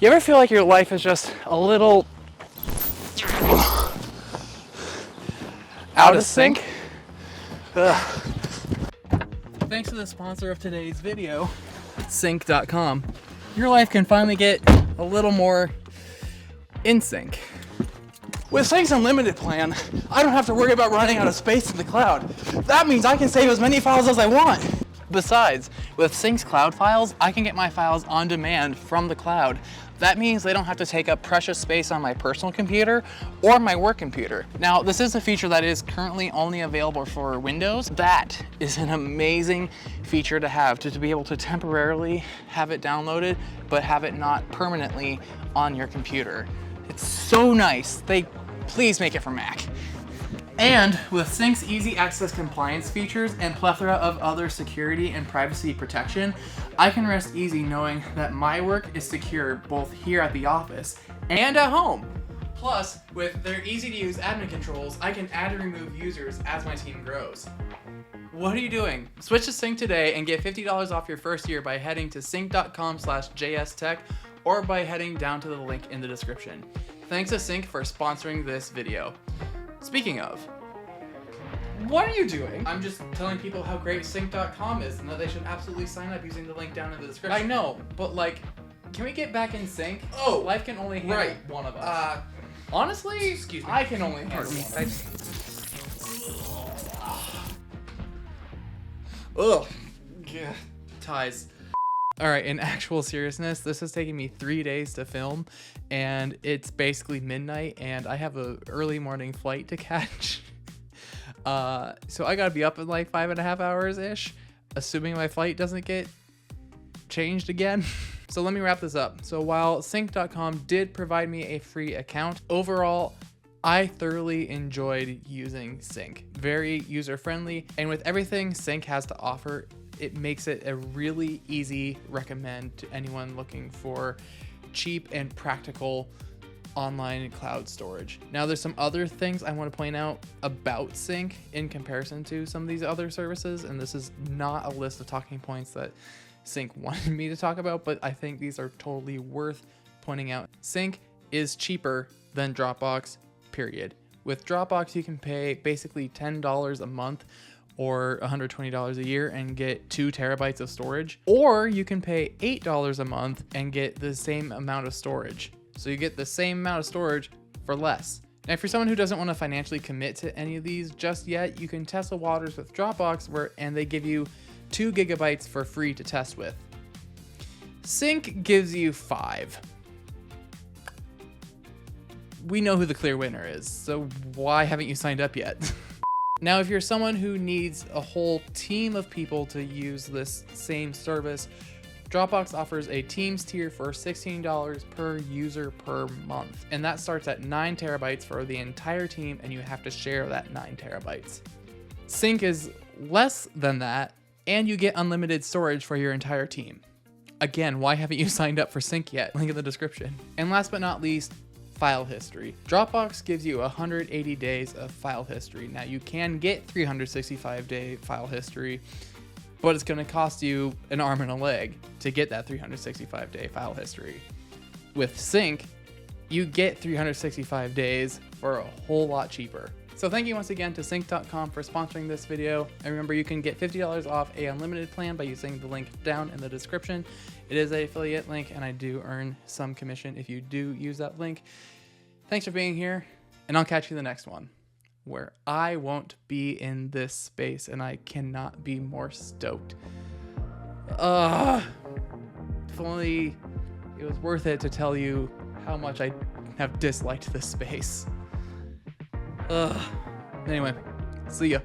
You ever feel like your life is just a little out of sync? Ugh. Thanks to the sponsor of today's video, Sync.com. Your life can finally get a little more in sync. With Sync's Unlimited plan, I don't have to worry about running out of space in the cloud. That means I can save as many files as I want. Besides, with Sync's cloud files, I can get my files on demand from the cloud. That means they don't have to take up precious space on my personal computer or my work computer. Now, this is a feature that is currently only available for Windows. That is an amazing feature to have, to be able to temporarily have it downloaded, but have it not permanently on your computer. It's so nice. Please make it for Mac. And with Sync's easy access compliance features and plethora of other security and privacy protection, I can rest easy knowing that my work is secure both here at the office and at home. Plus, with their easy to use admin controls, I can add and remove users as my team grows. What are you doing? Switch to Sync today and get $50 off your first year by heading to sync.com/jstech or by heading down to the link in the description. Thanks to Sync for sponsoring this video. Speaking of, what are you doing? I'm just telling people how great Sync.com is and that they should absolutely sign up using the link down in the description. I know, but like, can we get back in sync? Oh, life can only handle one of us. Honestly, excuse me. I can only handle one. Ugh. Ties. Alright, in actual seriousness, this has taken me 3 days to film, and it's basically midnight, and I have an early morning flight to catch. So I gotta be up in like 5.5 hours-ish, assuming my flight doesn't get changed again. So let me wrap this up. So while Sync.com did provide me a free account, overall, I thoroughly enjoyed using Sync. Very user-friendly, and with everything Sync has to offer, it makes it a really easy recommend to anyone looking for cheap and practical online cloud storage. Now, there's some other things I want to point out about Sync in comparison to some of these other services, and this is not a list of talking points that Sync wanted me to talk about, but I think these are totally worth pointing out. Sync is cheaper than Dropbox, period. With Dropbox, you can pay basically $10 a month or $120 a year and get 2 terabytes of storage, or you can pay $8 a month and get the same amount of storage. So you get the same amount of storage for less. Now, if you're someone who doesn't want to financially commit to any of these just yet, you can test the waters with Dropbox, and they give you 2 gigabytes for free to test with. Sync gives you 5. We know who the clear winner is, so why haven't you signed up yet? Now, if you're someone who needs a whole team of people to use this same service, Dropbox offers a Teams tier for $16 per user per month. And that starts at 9 terabytes for the entire team, and you have to share that 9 terabytes. Sync is less than that, and you get unlimited storage for your entire team. Again, why haven't you signed up for Sync yet? Link in the description. And last but not least, file history. Dropbox gives you 180 days of file history. Now, you can get 365-day file history, but it's going to cost you an arm and a leg to get that 365-day file history. With Sync, you get 365 days for a whole lot cheaper. So thank you once again to Sync.com for sponsoring this video. And remember, you can get $50 off a unlimited plan by using the link down in the description. It is an affiliate link, and I do earn some commission if you do use that link. Thanks for being here, and I'll catch you in the next one, where I won't be in this space, and I cannot be more stoked. If only it was worth it to tell you how much I have disliked this space. Anyway, see ya.